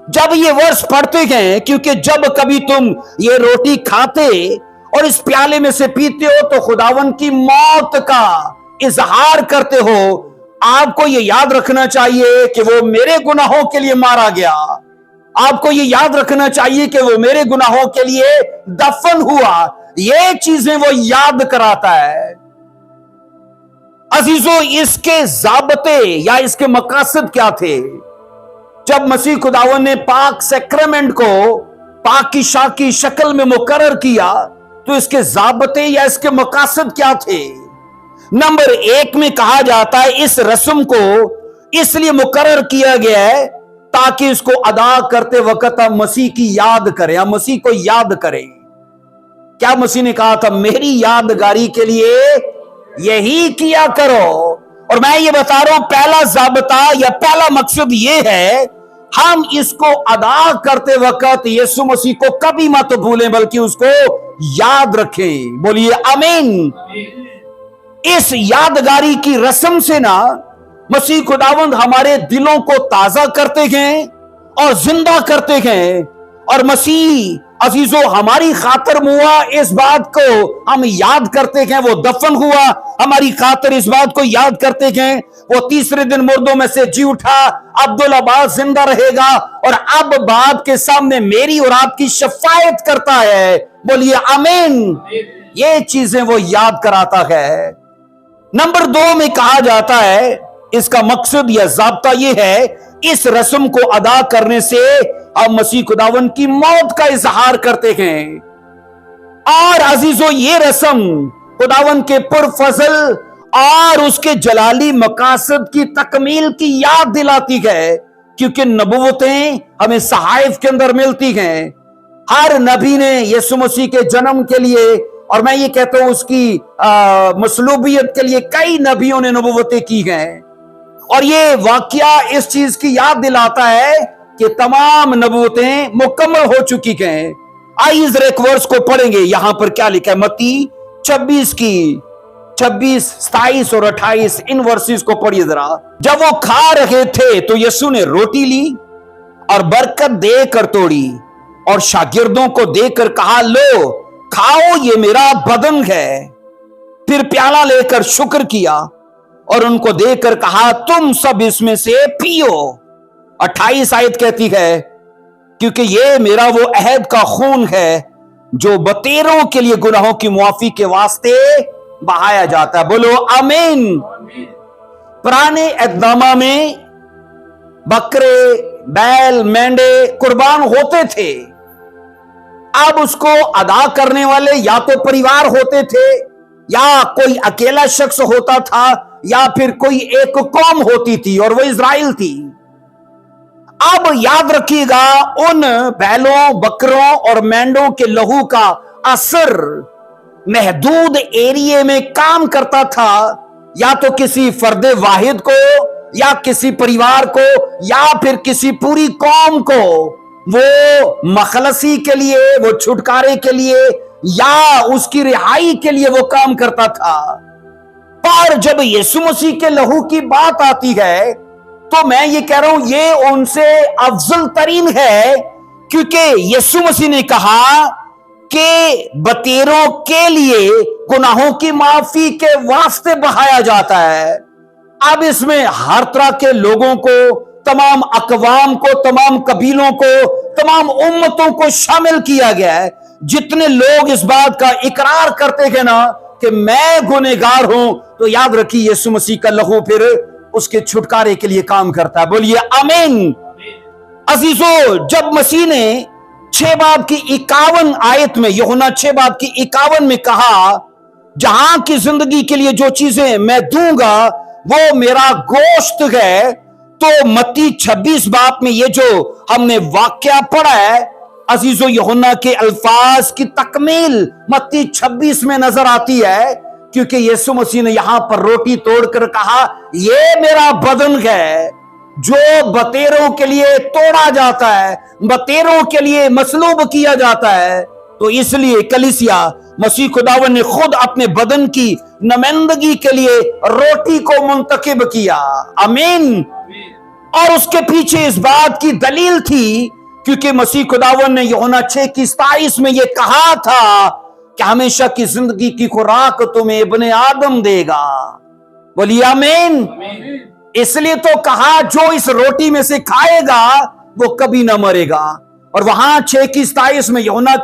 जब ये वर्ष पढ़ते गए, क्योंकि जब कभी तुम ये रोटी खाते और इस प्याले में से पीते हो तो खुदावन की मौत का इजहार करते हो। आपको ये याद रखना चाहिए कि वो मेरे गुनाहों के लिए मारा गया। आपको ये याद रखना चाहिए कि वो मेरे गुनाहों के लिए दफन हुआ। ये चीजें वो याद कराता है। अजीजों, इसके ज़ाबते या इसके मकासद क्या थे? जब मसीह खुदावन ने पाक सैक्रामेंट को पाक की शाह की शक्ल में मुकर्रर किया तो इसके ज़ाबते या इसके मकासद क्या थे? नंबर 1 में कहा जाता है इस रस्म को इसलिए मुकर्रर किया गया है ताकि इसको अदा करते वक्त हम मसीह की याद करें, हम मसीह को याद करें। क्या मसीह ने कहा था? मेरी यादगारी के लिए यही किया करो। और मैं ये बता रहा हूं पहला ज़ाबता या पहला मकसद ये है, हम इसको अदा करते वक्त यीशु मसीह को कभी मत भूलें बल्कि उसको याद रखें। बोलिए आमीन। इस यादगारी की रस्म से ना मसीह खुदावंद हमारे दिलों को ताजा करते गए और जिंदा करते गए। और मसीह अजीजों हमारी खातर मुआ, इस बात को हम याद करते गए। वो दफन हुआ, हमारी खातर इस बात को याद करते गए। वो तीसरे दिन मुर्दों में से जी उठा, अब्दुल अब्बास जिंदा रहेगा और अब बाप के सामने मेरी और आपकी शफायत करता है। बोलिए आमीन। ये चीजें वो याद कराता है। नंबर 2 में कहा जाता है इसका मकसद या ज़ाब्ता ये है, इस रस्म को अदा करने से हम मसीह खुदावन की मौत का इजहार करते हैं। और अजीजों ये रस्म खुदावन के पुरफजल और उसके जलाली मकासद की तकमील की याद दिलाती है, क्योंकि नबूवतें हमें सहाइफ के अंदर मिलती हैं। हर नबी ने यीशु मसीह के जन्म के लिए, और मैं ये कहता हूं उसकी मसलूबियत के लिए, कई नबियों ने नबूवतें की हैं। और ये वाकया इस चीज की याद दिलाता है कि तमाम नबूवतें मुकम्मल हो चुकी हैं। आइए जरा एक वर्स को पढ़ेंगे। यहां पर क्या लिखा है? मत्ती 26 की 26, 27 और 28 इन वर्सेस को पढ़िए जरा। जब वो खा रहे थे तो यीशु ने रोटी ली और बरकत देकर तोड़ी और शागिर्दों को देकर कहा, लो खाओ, ये मेरा बदन है। फिर प्याला लेकर शुक्र किया और उनको देकर कहा, तुम सब इसमें से पियो। 28 आयत कहती है, क्योंकि ये मेरा वो अहद का खून है जो बतेरों के लिए गुनाहों की मुआफी के वास्ते बहाया जाता है। बोलो आमीन। पुराने ऐदनामा में बकरे, बैल, मेंढे कुर्बान होते थे। अब उसको अदा करने वाले या तो परिवार होते थे, या कोई अकेला शख्स होता था, या फिर कोई एक कौम होती थी और वो इजराइल थी। अब याद रखिएगा, उन बैलों, बकरों और मेंढों के लहू का असर महदूद एरिया में काम करता था, या तो किसी फर्दे वाहिद को, या किसी परिवार को, या फिर किसी पूरी कौम को। वो मखलसी के लिए, वो छुटकारे के लिए, या उसकी रिहाई के लिए वो काम करता था। पर जब यीशु मसीह के लहू की बात आती है तो मैं ये कह रहा हूं ये उनसे अफजल तरीन है, क्योंकि यीशु मसीह ने कहा کہ بطیروں کے لیے گناہوں کی معافی کے واسطے بہایا جاتا ہے۔ اب اس میں ہر طرح کے لوگوں کو، تمام اقوام کو، تمام قبیلوں کو، تمام امتوں کو شامل کیا گیا ہے۔ جتنے لوگ اس بات کا اقرار کرتے ہیں نا کہ میں گنہگار ہوں، تو یاد رکھیے یسوع مسیح کا لہو پھر اس کے چھٹکارے کے لیے کام کرتا ہے۔ بولیے آمین۔ عزیزو، جب مسیح نے 6 باب کی 51 آیت میں، یوحنا 6 باب کی 51 میں کہا جہاں کی زندگی کے لیے جو چیزیں میں دوں گا وہ میرا گوشت ہے، تو متی 26 باب میں یہ جو ہم نے واقعہ پڑھا ہے عزیزو، یوحنا کے الفاظ کی تکمیل متی 26 میں نظر آتی ہے، کیونکہ یسوع مسیح نے یہاں پر روٹی توڑ کر کہا یہ میرا بدن ہے جو بطیروں کے لیے توڑا جاتا ہے، بطیروں کے لیے مصلوب کیا جاتا ہے۔ تو اس لیے کلیسیا، مسیح خداوند نے خود اپنے بدن کی نمائندگی کے لیے روٹی کو منتخب کیا۔ آمین۔ اور اس کے پیچھے اس بات کی دلیل تھی کیونکہ مسیح خداوند نے یوحنا 6:27 میں یہ کہا تھا کہ ہمیشہ کی زندگی کی خوراک تمہیں ابن آدم دے گا۔ بولیے آمین۔ اس لیے تو کہا جو اس روٹی میں سے کھائے گا وہ کبھی نہ مرے گا۔ اور وہاں 6:27 میں یوحنا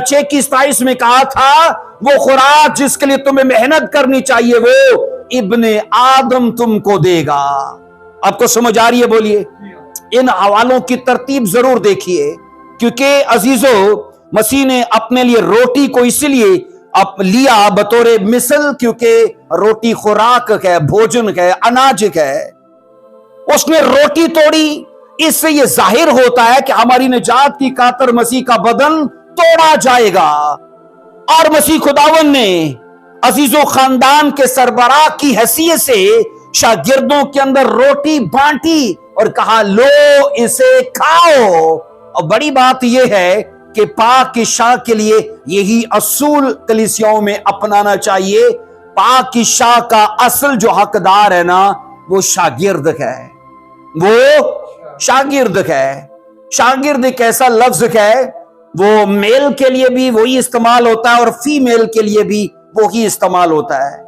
6:27 میں کہا تھا وہ خوراک جس کے لیے تمہیں محنت کرنی چاہیے وہ ابن آدم تم کو دے گا۔ آپ کو سمجھ آ رہی ہے؟ بولیے۔ ان حوالوں کی ترتیب ضرور دیکھیے، کیونکہ عزیزو مسیح نے اپنے لیے روٹی کو اس لیے لیا بطور مثل کیونکہ روٹی خوراک ہے، بھوجن ہے، اناج ہے۔ اس نے روٹی توڑی، اس سے یہ ظاہر ہوتا ہے کہ ہماری نجات کی خاطر مسیح کا بدن توڑا جائے گا۔ اور مسیح خداوند نے عزیزو خاندان کے سربراہ کی حیثیت سے شاگردوں کے اندر روٹی بانٹی اور کہا لو اسے کھاؤ۔ اور بڑی بات یہ ہے کہ پاک کی شاہ کے لیے یہی اصول کلیسیاؤں میں اپنانا چاہیے۔ پاک کی شاہ کا اصل جو حقدار ہے نا وہ شاگرد ہے، وہ شاگرد ہے۔ شاگرد ایک ایسا لفظ ہے وہ میل کے لیے بھی وہی استعمال ہوتا ہے اور فیمیل کے لیے بھی وہی استعمال ہوتا ہے۔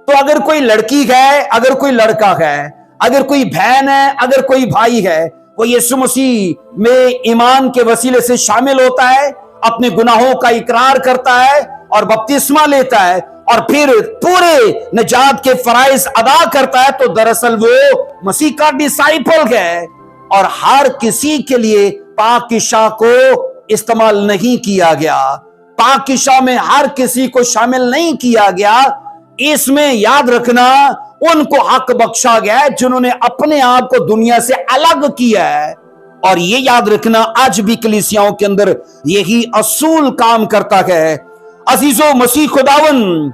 تو اگر کوئی لڑکی ہے، اگر کوئی لڑکا ہے، اگر کوئی بہن ہے، اگر کوئی بھائی ہے، وہ یسوع مسیح میں ایمان کے وسیلے سے شامل ہوتا ہے، اپنے گناہوں کا اقرار کرتا ہے اور بپتسمہ لیتا ہے اور پھر پورے نجات کے فرائض ادا کرتا ہے، تو دراصل وہ مسیح کا ڈسائپل ہے۔ اور ہر کسی کے لیے پاک کی شاہ کو استعمال نہیں کیا گیا، پاک کی شاہ میں ہر کسی کو شامل نہیں کیا گیا۔ اس میں یاد رکھنا ان کو حق بخشا گیا ہے جنہوں نے اپنے آپ کو دنیا سے الگ کیا ہے۔ اور یہ یاد رکھنا آج بھی کلیسیاؤں کے اندر یہی اصول کام کرتا ہے۔ عزیزو، مسیح خداوند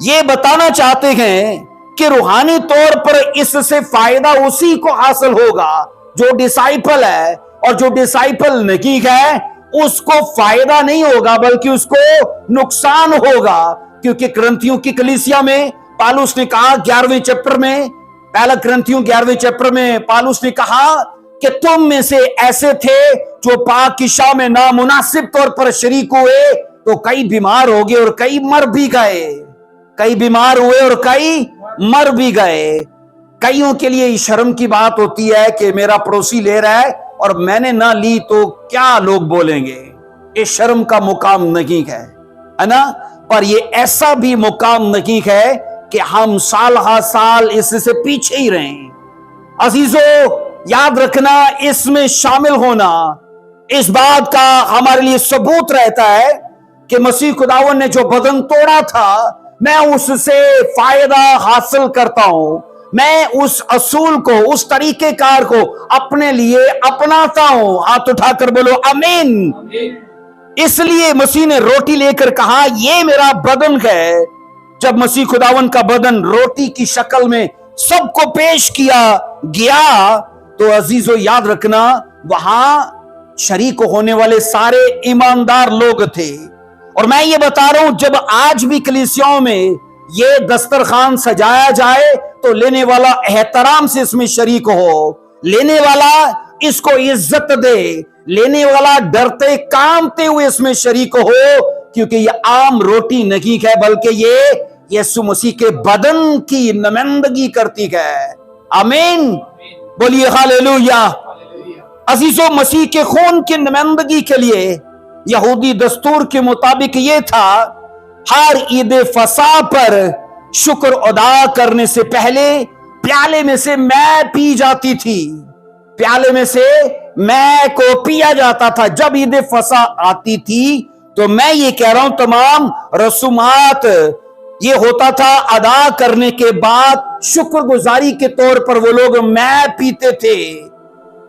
یہ بتانا چاہتے ہیں کہ روحانی طور پر اس سے فائدہ اسی کو حاصل ہوگا جو ڈسائپل ہے، اور جو ڈسائپل نہیں ہے اس کو فائدہ نہیں ہوگا بلکہ اس کو نقصان ہوگا۔ کیونکہ کرنتھیوں کی کلیسیا میں پالوس نے کہا 11ویں چیپٹر میں، پہلا کرنتھیوں 11ویں چیپٹر میں پالوس نے کہا کہ تم میں سے ایسے تھے جو پاک کی شاہ میں نامناسب طور پر شریک ہوئے تو کئی بیمار ہو گئے اور کئی مر بھی گئے۔ کئی بیمار ہوئے اور کئی مر بھی گئے۔ کئیوں کے لیے شرم کی بات ہوتی ہے کہ میرا پڑوسی لے رہا ہے اور میں نے نہ لی تو کیا لوگ بولیں گے۔ یہ شرم کا مقام نہیں ہے نا؟ پر یہ ایسا بھی مقام نہیں ہے کہ ہم سال ہر سال اس سے پیچھے ہی رہیں۔ عزیزو، یاد رکھنا اس میں شامل ہونا اس بات کا ہمارے لیے ثبوت رہتا ہے کہ مسیح خداوند نے جو بدن توڑا تھا میں اس سے فائدہ حاصل کرتا ہوں، میں اس اصول کو، اس طریقہ کار کو اپنے لیے اپناتا ہوں۔ ہاتھ اٹھا کر بولو آمین۔ اس لیے مسیح نے روٹی لے کر کہا یہ میرا بدن ہے۔ جب مسیح خداوند کا بدن روٹی کی شکل میں سب کو پیش کیا گیا تو عزیزو یاد رکھنا وہاں شریک ہونے والے سارے ایماندار لوگ تھے۔ اور میں یہ بتا رہا ہوں جب آج بھی کلیسیاؤں میں یہ دسترخوان سجایا جائے تو لینے والا احترام سے اس میں شریک ہو، لینے والا اس کو عزت دے، लेने वाला डरते कांपते हुए इसमें शरीक हो, क्योंकि ये आम रोटी नहीं है, बल्कि ये यीशु मसीह के बदन की नुमाइंदगी करती है। आमीन, बोलिए हालेलुया। अजीजों, मसीह के खून की नुमाइंदगी के लिए यहूदी दस्तूर के मुताबिक ये था, हर ईद फसा पर शुक्र अदा करने से पहले प्याले में से मैं पी जाती थी, प्याले में से मैं को पिया जाता था। जब ईद फसा आती थी तो मैं ये कह रहा हूं, तमाम रसूमात ये होता था, अदा करने के बाद शुक्रगुजारी के तौर पर वो लोग मैं पीते थे।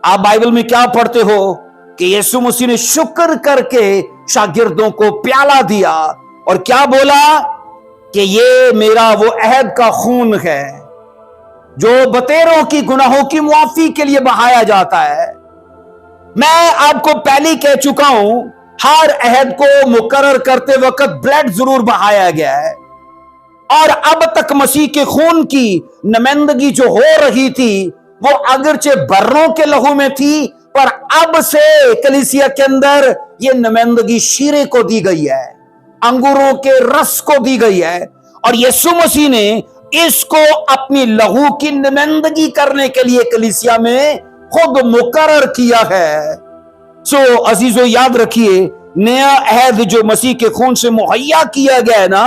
आप बाइबल में क्या पढ़ते हो कि यीशु मसीह ने शुक्र करके शागिर्दों को प्याला दिया और क्या बोला कि ये मेरा वो अहद का खून है जो बतेरों की गुनाहों की मुआफी के लिए बहाया जाता है। मैं आपको पहले कह चुका हूं, हर अहद को मुकर्रर करते वक्त ब्लड जरूर बहाया गया है, और अब तक मसीह के खून की नुमाइंदगी जो हो रही थी वो अगरचे बर्रों के लहू में थी, पर अब से कलीसिया के अंदर ये नुमाइंदगी शीरे को दी गई है, अंगूरों के रस को दी गई है, और यीशु मसीह ने इसको अपनी लहू की नुमाइंदगी करने के लिए कलीसिया में खुद मुकर्रर किया है। सो अजीजों, याद रखिए, नया अहद जो मसीह के खून से मुहैया किया गया है ना,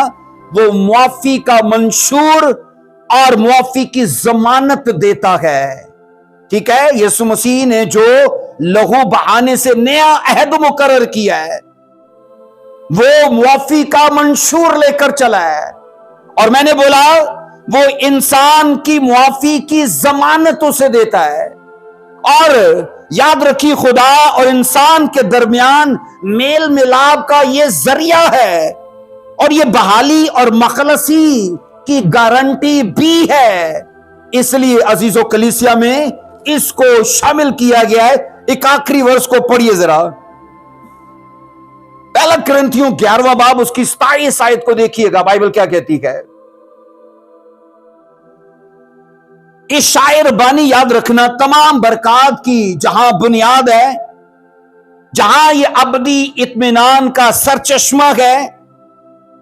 वो मुआफी का मंशूर और मुआफी की जमानत देता है। ठीक है, यीशु मसीह ने जो लहू बहाने से नया अहद मुकर्रर किया है वो मुआफी का मंशूर लेकर चला है, और मैंने बोला वो इंसान की मुआफी की जमानत उसे देता है। और याद रखिए, खुदा और इंसान के दरमियान मेल मिलाप का ये जरिया है, और ये बहाली और मखलसी की गारंटी भी है। इसलिए अजीजों, कलीसिया में इसको शामिल किया गया है। एक आखिरी वर्ष को पढ़िए जरा, पहला कुरिन्थियों 11वां बाब उसकी 27 आयत को देखिएगा, बाइबल क्या कहती है। इस शायर बानी याद रखना, तमाम बरकत की जहां बुनियाद है, जहां ये अबदी इत्मीनान का सरचश्मा है,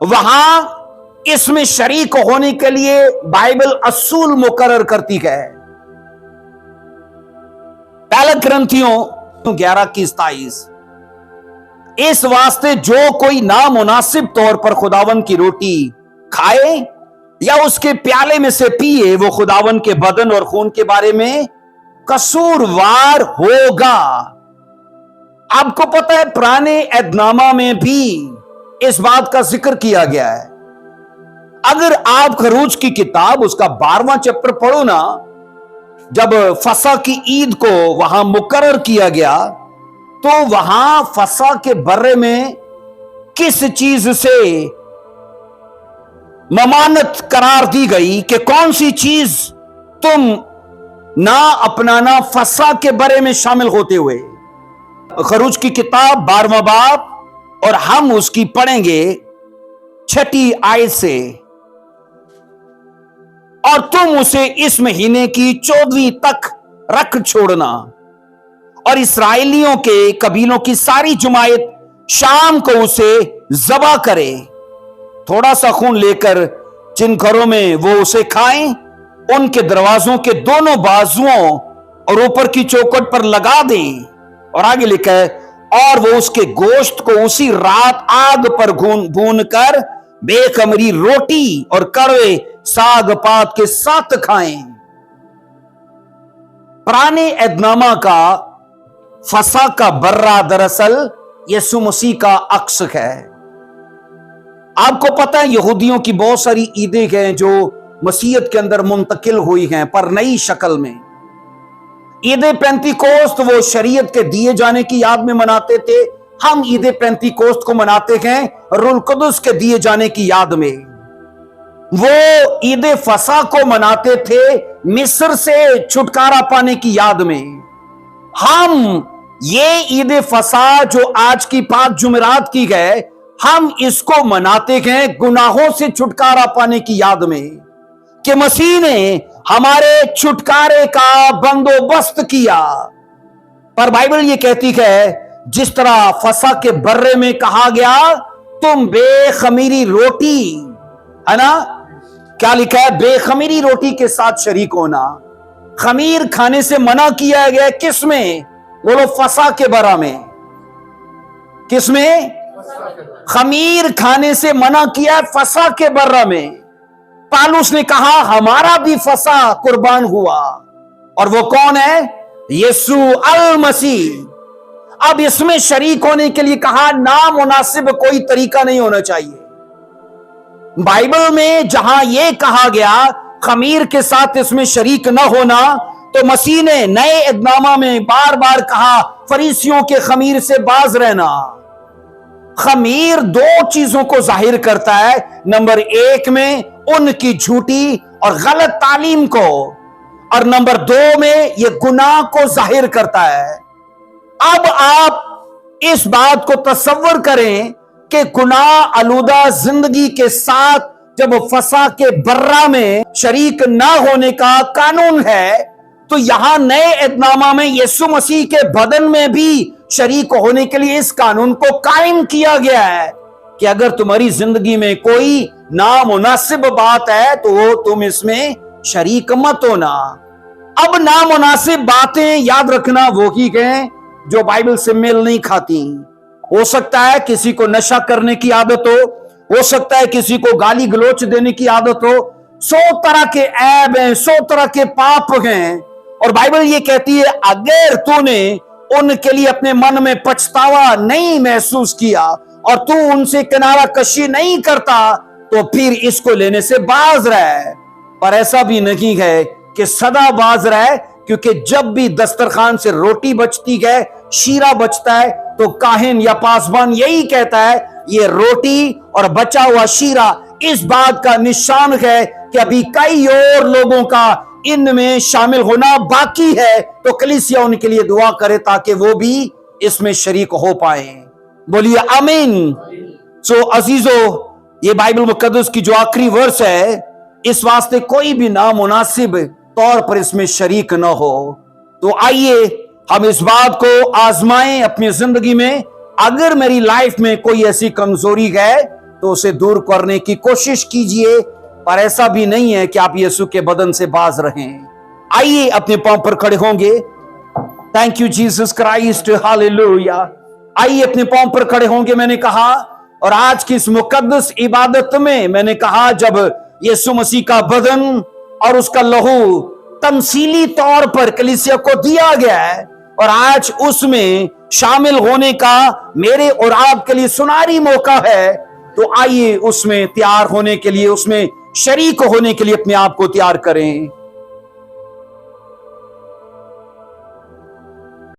वहां इसमें शरीक होने के लिए बाइबल असूल मुकर्रर करती है। पहला कुरिन्थियों 11 की 27, इस वास्ते जो कोई नामुनासिब तौर पर खुदावन की रोटी खाए या उसके प्याले में से पिए, वो खुदावन के बदन और खून के बारे में कसूरवार होगा। आपको पता है, पुराने अहदनामा में भी इस बात का जिक्र किया गया है। अगर आप खरूज की किताब उसका 12वां चैप्टर पढ़ो ना, जब फसा की ईद को वहां मुकर्रर किया गया, तो वहां फसा के बर्रे में किस चीज से ममानत करार दी गई कि कौन सी चीज तुम ना अपनाना फसा के बरे में शामिल होते हुए। खरूज की किताब 12वां बाब, और हम उसकी पढ़ेंगे 6ठी आयत से, और तुम उसे इस महीने की 14वीं तक रख छोड़ना, और इसराइलियों के कबीलों की सारी जमायत शाम को उसे ज़बा करे। थोड़ा सा खून लेकर जिन घरों में वो उसे खाएं, उनके दरवाजों के दोनों बाजुओं और ऊपर की चौखट पर लगा दें। और आगे लिखा है, और वो उसके गोश्त को उसी रात आग पर भून कर बेखमरी रोटी और कड़वे साग पात के साथ खाएं। पुराने अहदनामा का फसा का बर्रा दरअसल यीशु मसीह का अक्स है। आपको पता है, यहूदियों की बहुत सारी ईदें हैं जो मसीहत के अंदर मुंतकिल हुई हैं, पर नई शक्ल में। ईद पेंतीकोस्त वो शरीयत के दिए जाने की याद में मनाते थे, हम ईद पेंतीकोस्त को मनाते हैं रूल कुदस के दिए जाने की याद में। वो ईद फसा को मनाते थे मिस्र से छुटकारा पाने की याद में। हम ये ईद फसा जो आज की 5 जुमेरात की है, हम इसको मनाते हैं गुनाहों से छुटकारा पाने की याद में, कि मसीह ने हमारे छुटकारे का बंदोबस्त किया। پر بائبل یہ کہتی ہے جس طرح فسح کے برے میں کہا گیا تم بے خمیری روٹی، ہے نا، کیا لکھا ہے؟ بے خمیری روٹی کے ساتھ شریک ہونا۔ خمیر کھانے سے منع کیا گیا کس میں؟ بولو فسح کے برا میں۔ کس میں؟ خمیر کھانے سے منع کیا فسح کے برا میں۔ پالوس نے کہا ہمارا بھی فسح قربان ہوا، اور وہ کون ہے؟ یسوع المسیح۔ اب اس میں شریک ہونے کے لیے کہا نامناسب کوئی طریقہ نہیں ہونا چاہیے۔ بائبل میں جہاں یہ کہا گیا خمیر کے ساتھ اس میں شریک نہ ہونا، تو مسیح نے نئے عہد میں بار بار کہا فریسیوں کے خمیر سے باز رہنا۔ خمیر دو چیزوں کو ظاہر کرتا ہے، نمبر ایک میں ان کی جھوٹی اور غلط تعلیم کو، اور نمبر دو میں یہ گناہ کو ظاہر کرتا ہے۔ اب آپ اس بات کو تصور کریں کہ گناہ آلودہ زندگی کے ساتھ جب فسح کے برہ میں شریک نہ ہونے کا قانون ہے، تو یہاں نئے عہد میں یسوع مسیح کے بدن میں بھی شریک ہونے کے لیے اس قانون کو قائم کیا گیا ہے کہ اگر تمہاری زندگی میں کوئی نامناسب بات ہے تو وہ تم اس میں شریک مت ہونا۔ اب نامناسب باتیں یاد رکھنا وہی ہیں جو بائبل سے میل نہیں کھاتی۔ ہو سکتا ہے کسی کو نشہ کرنے کی عادت ہو سکتا ہے کسی کو گالی گلوچ دینے کی عادت ہو، 100 طرح کے عیب ہیں، 100 طرح کے پاپ ہیں، اور بائبل یہ کہتی ہے اگر تو نے ان کے لیے اپنے من میں پچھتاوا نہیں محسوس کیا اور تو ان سے کنارہ کشی نہیں کرتا تو پھر اس کو لینے سے باز رہے۔ پر ایسا بھی نہیں ہے کہ سدا باز رہے، کیونکہ جب بھی دسترخوان سے روٹی بچتی ہے، شیرہ بچتا ہے، تو کاہن یا پاسبان یہی کہتا ہے یہ روٹی اور بچا ہوا شیرہ اس بات کا نشان ہے کہ ابھی کئی اور لوگوں کا ان میں شامل ہونا باقی ہے، تو کلیسیا ان کے لیے دعا کرے تاکہ وہ بھی اس میں شریک ہو پائیں۔ بولیے آمین۔ سو عزیزو، یہ بائبل مقدس کی جو آخری ورس ہے، اس واسطے کوئی بھی نامناسب طور پر اس میں شریک نہ ہو۔ تو آئیے ہم اس بات کو آزمائیں اپنی زندگی میں، اگر میری لائف میں کوئی ایسی کمزوری ہے تو اسے دور کرنے کی کوشش کیجئے، پر ایسا بھی نہیں ہے کہ آپ یسوع کے بدن سے باز رہیں۔ آئیے اپنے پاؤں پر کھڑے ہوں گے۔ Thank you Jesus Christ, hallelujah. آئیے اپنے پاؤں پر کھڑے ہوں گے، میں نے کہا، اور آج کی اس مقدس عبادت میں نے کہا جب یسوع مسیح کا بدن اور اس کا لہو تمثیلی طور پر کلیسیا کو دیا گیا ہے، اور آج اس میں شامل ہونے کا میرے اور آپ کے لیے سنہری موقع ہے، تو آئیے اس میں تیار ہونے کے لیے، اس میں شریک ہونے کے لیے اپنے آپ کو تیار کریں۔